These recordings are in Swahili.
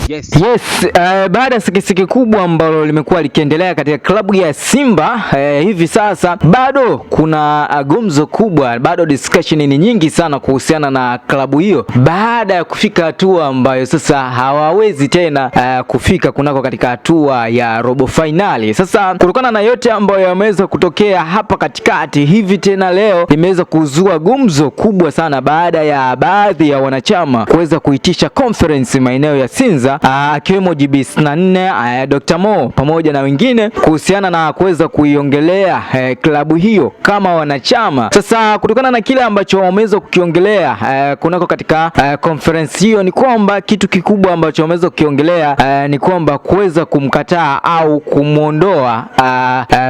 Yes, baada ya sikisiki kubwa ambalo limekuwa likiendelea katika klabu ya Simba hivi sasa bado kuna gumzo kubwa, bado discussion ni nyingi sana kuhusiana na klabu hiyo baada ya kufika hatua ambayo sasa hawawezi tena kufika kunako katika hatua ya robo finali. Sasa kutokana na yote ambayo yameweza kutokea hapa katikati, hivi tena leo imeweza kuzua gumzo kubwa sana baada ya baadhi ya wanachama kuweza kuitisha conference maeneo ya Sinza, akiwemo GB64, Dr. Mo pamoja na wengine kuhusiana na kuweza kuiongelea klabu hiyo kama wanachama. Sasa kutokana na kile ambacho wameweza kukiongelea kunako katika conference hiyo, ni kwamba kitu kikubwa ambacho wameweza kukiongelea ni kwamba kuweza kumkataa au kumuondoa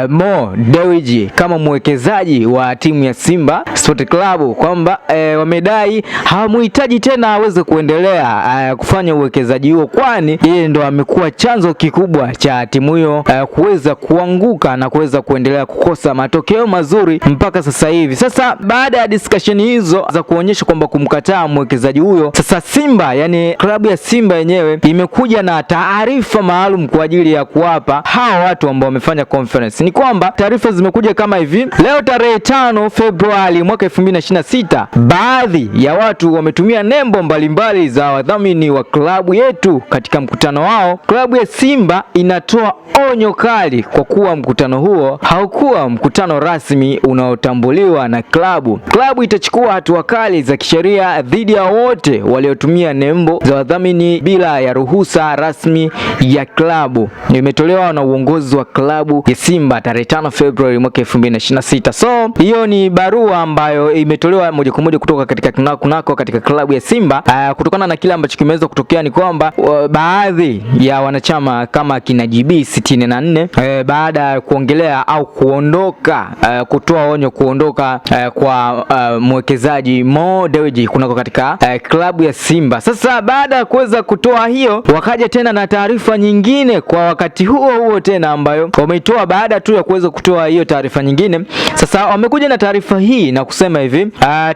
Mo Dewji kama mwekezaji wa timu ya Simba Sport Club, kwamba wamedai hawamuhitaji tena aweze kuendelea kufanya uwekezaji huo, kwani yeye ndo amekuwa chanzo kikubwa cha timu hiyo kuweza kuanguka na kuweza kuendelea kukosa matokeo mazuri mpaka sasa hivi. Sasa baada ya discussion hizo za kuonyesha kwamba kumkataa mwekezaji huyo, sasa Simba, yani klabu ya Simba yenyewe imekuja na taarifa maalum kwa ajili ya kuwapa hao watu ambao wamefanya conference. Ni kwamba taarifa zimekuja kama hivi: leo tarehe 5 Februari mwaka 2026, baadhi ya watu wametumia nembo mbalimbali za wadhamini wa klabu yetu. Katika mkutano wao, klabu ya Simba inatoa onyo kali kwa kuwa mkutano huo haukuwa mkutano rasmi unaotambuliwa na klabu. Klabu itachukua hatua kali za kisheria dhidi ya wote waliotumia nembo za wadhamini bila ya ruhusa rasmi ya klabu. Imetolewa na uongozi wa klabu ya Simba tarehe 5 Februari mwaka 2026. So hiyo ni barua ambayo imetolewa moja kwa moja kutoka katika kunako katika klabu ya Simba. Kutokana na kile ambacho kimeweza kutokea ni kwamba baadhi ya wanachama kama kina GB64 baada ya kuongelea au kuondoka kutoa onyo kuondoka kwa mwekezaji Mo Dewji kunako katika klabu ya Simba. Sasa baada ya kuweza kutoa hiyo, wakaja tena na taarifa nyingine kwa wakati huo huo tena ambayo wameitoa baada tu ya kuweza kutoa hiyo taarifa nyingine. Sasa wamekuja na taarifa hii na kusema hivi: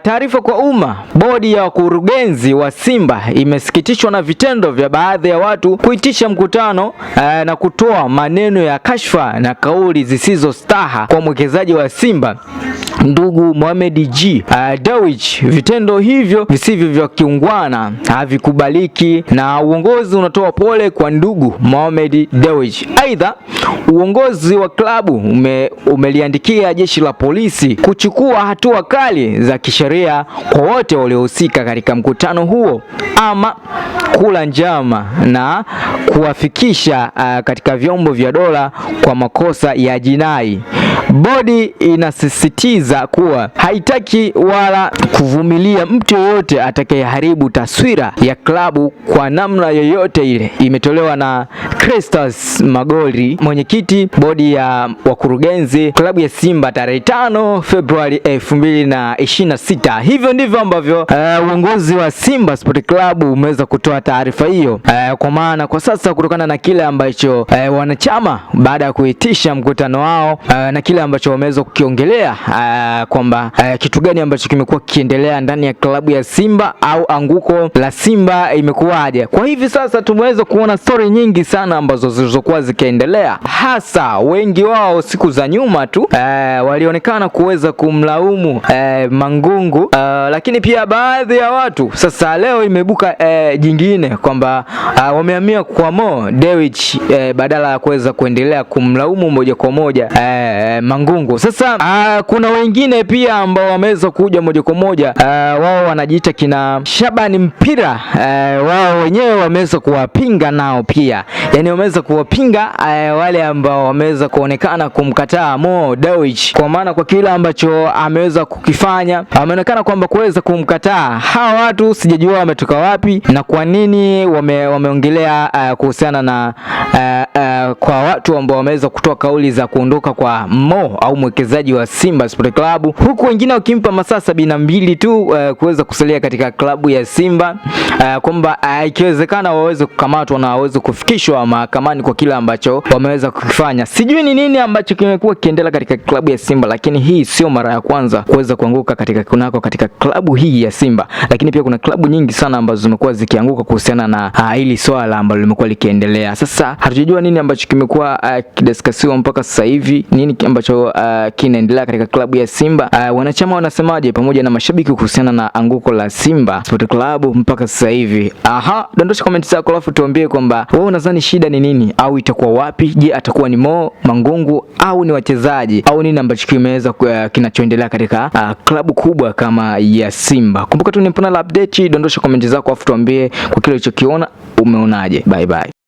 taarifa kwa umma, bodi ya wakurugenzi wa Simba imesikitishwa na vitendo vya baadhi ya watu kuitisha mkutano na kutoa maneno ya kashfa na kauli zisizo staha kwa mwekezaji wa Simba ndugu Mohamed G. Dewji. Vitendo hivyo visivyo vya kiungwana havikubaliki na uongozi unatoa pole kwa ndugu Mohamed Dewji. Aidha, uongozi wa klabu umeliandikia jeshi la polisi kuchukua hatua kali za kisheria kwa wote waliohusika katika mkutano huo ama kula njama na kuwafikisha katika vyombo vya dola kwa makosa ya jinai. Bodi inasisitiza kuwa haitaki wala kuvumilia mtu yoyote atakayeharibu taswira ya klabu kwa namna yoyote ile. Imetolewa na Crestus Magori, mwenyekiti bodi ya wakurugenzi klabu ya Simba tarehe 5 Februari 2026. Hivyo ndivyo ambavyo uongozi wa Simba Sport Club umeweza kutoa taarifa hiyo, kwa maana kwa sasa kutokana na kile ambacho wanachama baada ya kuitisha mkutano wao na kile ambacho wameweza kukiongelea kwamba kitu gani ambacho kimekuwa kiendelea ndani ya klabu ya Simba au anguko la Simba imekuwaje. Kwa hivi sasa tumeweza kuona story nyingi sana ambazo zilizokuwa zikiendelea, hasa wengi wao siku za nyuma tu walionekana kuweza kumlaumu Mangungu, lakini pia baadhi ya watu sasa leo imebuka jingine kwamba wamehamia kwa Mo Dewji badala ya kuweza kuendelea kumlaumu moja kwa moja Mangungu. Sasa kuna wengine pia ambao wameweza kuja moja kwa moja, wao wanajiita kina Shabani Mpira, wao wenyewe wameweza kuwapinga nao pia, yani wameweza kuwapinga wale ambao wameweza kuonekana kumkataa Mo Dewji, kwa maana kwa kile ambacho ameweza kukifanya ameonekana kwamba kuweza kumkataa. Hawa watu sijajua wametoka wapi na kwa nini wameongelea kuhusiana na kwa watu ambao wameweza kutoa kauli za kuondoka kwa Mo au mwekezaji wa Simba Sport Club, huku wengine wakimpa masaa 72 tu kuweza kusalia katika klabu ya Simba, kwamba ikiwezekana waweze kukamatwa na waweze kufikishwa mahakamani kwa kile ambacho wameweza kukifanya. Sijui ni nini ambacho kimekuwa kiendelea katika klabu ya Simba, lakini hii sio mara ya kwanza kuweza kuanguka katika klabu hii ya Simba, lakini pia kuna klabu nyingi sana ambazo zimekuwa zikianguka kuhusiana na hili swala ambalo limekuwa likiendelea. Sasa hatujajua nini ambacho kimekuwa kidiskasiwa mpaka sasa hivi, nini ambacho kinaendelea katika klabu ya Simba. Wanachama wanasemaje pamoja na mashabiki kuhusiana na anguko la Simba Sport Club mpaka sasa hivi? Dondosha comment zako alafu tuambie kwamba wewe unadhani shida ni nini au itakuwa wapi? Je, atakuwa ni Mo Mangungu au ni wachezaji au nini ambacho kimeweza kinachoendelea katika klabu kubwa kama ya Simba? Kumbuka tu ni Mpana la update, dondosha comment zako alafu tuambie kwa kile ulichokiona, umeonaje? Bye bye.